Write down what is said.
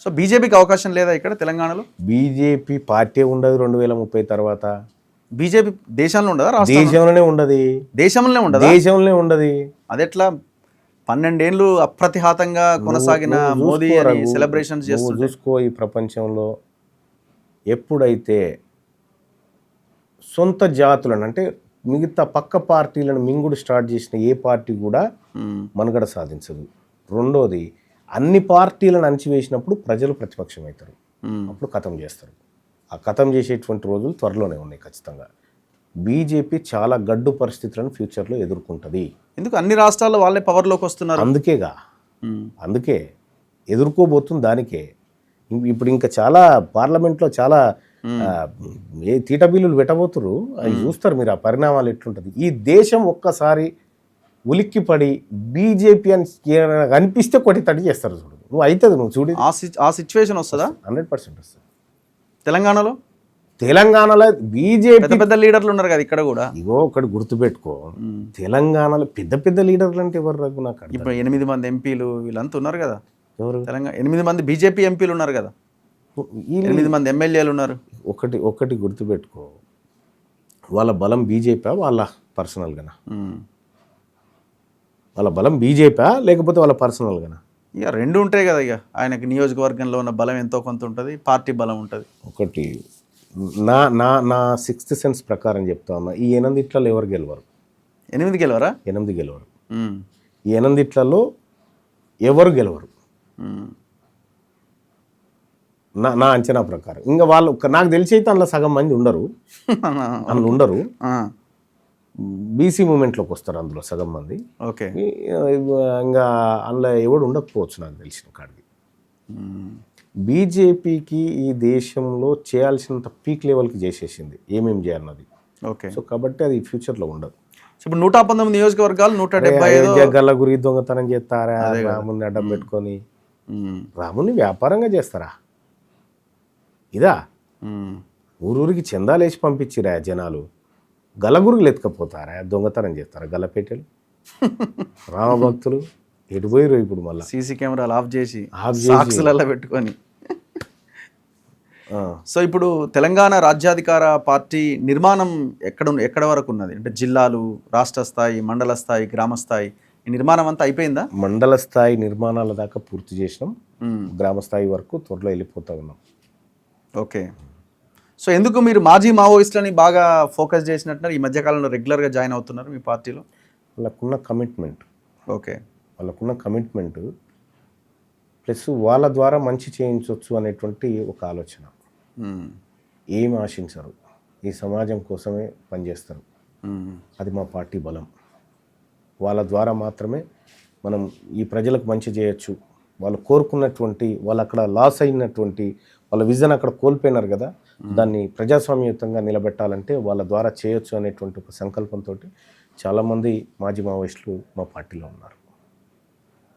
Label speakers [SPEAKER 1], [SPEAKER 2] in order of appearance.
[SPEAKER 1] So బీజేపీకి అవకాశం లేదా ఇక్కడ తెలంగాణలో?
[SPEAKER 2] బీజేపీ పార్టీ ఉండదు 2030 తర్వాత.
[SPEAKER 1] బీజేపీ దేశంలో ఉండదా?
[SPEAKER 2] దేశంలోనే ఉండదు.
[SPEAKER 1] దేశంలోనే ఉండదు.
[SPEAKER 2] దేశంలోనే ఉండదు.
[SPEAKER 1] అదెట్లా 12 ఏళ్ళు అప్రతిహాతంగా కొనసాగిన మోదీ సెలబ్రేషన్స్ చేస్తుంది.
[SPEAKER 2] చూసుకో, ఈ ప్రపంచంలో ఎప్పుడైతే సొంత జాతులను అంటే మిగతా పక్క పార్టీలను మింగుడు స్టార్ట్ చేసిన ఏ పార్టీ కూడా మనుగడ సాధించదు. రెండోది, అన్ని పార్టీలను అణచివేసినప్పుడు ప్రజలు ప్రతిపక్షం అవుతారు, అప్పుడు ఖతం చేస్తారు. ఆ ఖతం చేసేటువంటి రోజులు త్వరలోనే ఉన్నాయి ఖచ్చితంగా. బీజేపీ చాలా గడ్డు పరిస్థితులను ఫ్యూచర్లో ఎదుర్కొంటుంది.
[SPEAKER 1] ఎందుకు అన్ని రాష్ట్రాల్లో వాళ్ళే పవర్లోకి వస్తున్నారు?
[SPEAKER 2] అందుకే ఎదుర్కోబోతుంది. దానికే ఇప్పుడు ఇంకా చాలా పార్లమెంట్లో చాలా ఏ తీట బిల్లులు పెట్టబోతున్నారు. అవి చూస్తారు మీరు, ఆ పరిణామాలు ఎట్లుంటుంది. ఈ దేశం ఒక్కసారి ఉలిక్కిపడి బీజేపీ అని అనిపిస్తే కొట్టి తడి చేస్తారు. చూడు, నువ్వు అవుతుంది, నువ్వు చూడు.
[SPEAKER 1] ఆ సిచ్యువేషన్ వస్తుందా?
[SPEAKER 2] 100% వస్తుంది.
[SPEAKER 1] తెలంగాణలో
[SPEAKER 2] బీజేపీ
[SPEAKER 1] పెద్ద లీడర్లు ఉన్నారు కదా ఇక్కడ కూడా.
[SPEAKER 2] ఇగో ఒకటి గుర్తుపెట్టుకో, తెలంగాణలో పెద్ద లీడర్లు అంటే ఎవరు రఘు? నాకు
[SPEAKER 1] ఇప్పుడు 8 మంది ఎంపీలు వీళ్ళంతా ఉన్నారు కదా.
[SPEAKER 2] ఎవరు?
[SPEAKER 1] తెలంగాణ 8 మంది బీజేపీ ఎంపీలు ఉన్నారు కదా, 8 మంది ఎమ్మెల్యేలు ఉన్నారు.
[SPEAKER 2] ఒకటి గుర్తుపెట్టుకో, వాళ్ళ బలం బీజేపీ వాళ్ళ పర్సనల్గానా? వాళ్ళ బలం బీజేపీ లేకపోతే వాళ్ళ పర్సనల్గానా?
[SPEAKER 1] ఇక రెండు ఉంటాయి కదా. ఇక ఆయనకి నియోజకవర్గంలో ఉన్న బలం ఎంతో కొంత ఉంటుంది, పార్టీ బలం ఉంటుంది.
[SPEAKER 2] ఒకటి నా సిక్స్త్ సెన్స్ ప్రకారం చెప్తా ఉన్నా, ఈ 8 ఎవరు గెలవరు.
[SPEAKER 1] 8 గెలవరా?
[SPEAKER 2] 8 గెలవరు. ఈ 8 ఎవరు గెలవరు నా అంచనా ప్రకారం. ఇంకా వాళ్ళు నాకు తెలిసి అయితే అందులో సగం మంది ఉండరు. బీసీ మూమెంట్లోకి వస్తారు అందులో సగం మంది.
[SPEAKER 1] ఓకే.
[SPEAKER 2] ఇంకా అందులో ఎవడు ఉండకపోవచ్చు నాకు తెలిసిన కాడికి. బీజేపీకి ఈ దేశంలో చేయాల్సినంత పీక్ లెవెల్కి చేసేసింది ఏమేమి చేయాలన్నది.
[SPEAKER 1] ఓకే.
[SPEAKER 2] సో కాబట్టి అది ఫ్యూచర్లో ఉండదు.
[SPEAKER 1] ఇప్పుడు 119 నియోజకవర్గాలు 175
[SPEAKER 2] గల్ల గురి దొంగతనం చేస్తారా? రాముని అడ్డం పెట్టుకొని రాముని వ్యాపారంగా చేస్తారా? ఇదా ఊరూరికి చందాలేసి పంపించిరా జనాలు? గల్లగురుగులు ఎత్తుకపోతారా? దొంగతనం చేస్తారా గల్లపేటలు? రామభక్తులు ఎటుపోయారు ఇప్పుడు? మళ్ళీ
[SPEAKER 1] సీసీ కెమెరాలు ఆఫ్ చేసి సాక్స్లలో పెట్టుకొని. సో ఇప్పుడు తెలంగాణ రాజ్యాధికార పార్టీ నిర్మాణం ఎక్కడ వరకు ఉన్నది? అంటే జిల్లాలు, రాష్ట్ర స్థాయి, మండల స్థాయి, గ్రామ స్థాయి, ఈ నిర్మాణం అంతా అయిపోయిందా?
[SPEAKER 2] మండల స్థాయి నిర్మాణాల దాకా పూర్తి చేసినాం, గ్రామ స్థాయి వరకు త్వరలో వెళ్ళిపోతా ఉన్నాం.
[SPEAKER 1] ఓకే. సో ఎందుకు మీరు మాజీ మావోయిస్టులని బాగా ఫోకస్ చేసినట్టున్నారు? ఈ మధ్యకాలంలో రెగ్యులర్గా జాయిన్ అవుతున్నారు మీ పార్టీలో.
[SPEAKER 2] వాళ్ళకున్న కమిట్మెంట్.
[SPEAKER 1] ఓకే.
[SPEAKER 2] వాళ్ళకున్న కమిట్మెంట్ ప్లస్ వాళ్ళ ద్వారా మంచి చేయించవచ్చు అనేటువంటి ఒక ఆలోచన. ఏమి ఆశించరు, ఈ సమాజం కోసమే పనిచేస్తారు. అది మా పార్టీ బలం. వాళ్ళ ద్వారా మాత్రమే మనం ఈ ప్రజలకు మంచి చేయొచ్చు. వాళ్ళు కోరుకున్నటువంటి, వాళ్ళు అక్కడ లాస్ అయినటువంటి వాళ్ళ విజన్ అక్కడ కోల్పోయినారు కదా, దాన్ని ప్రజాస్వామ్యయుతంగా నిలబెట్టాలంటే వాళ్ళ ద్వారా చేయొచ్చు అనేటువంటి ఒక సంకల్పంతో చాలామంది మాజీ మావోయిస్టులు మా పార్టీలో ఉన్నారు.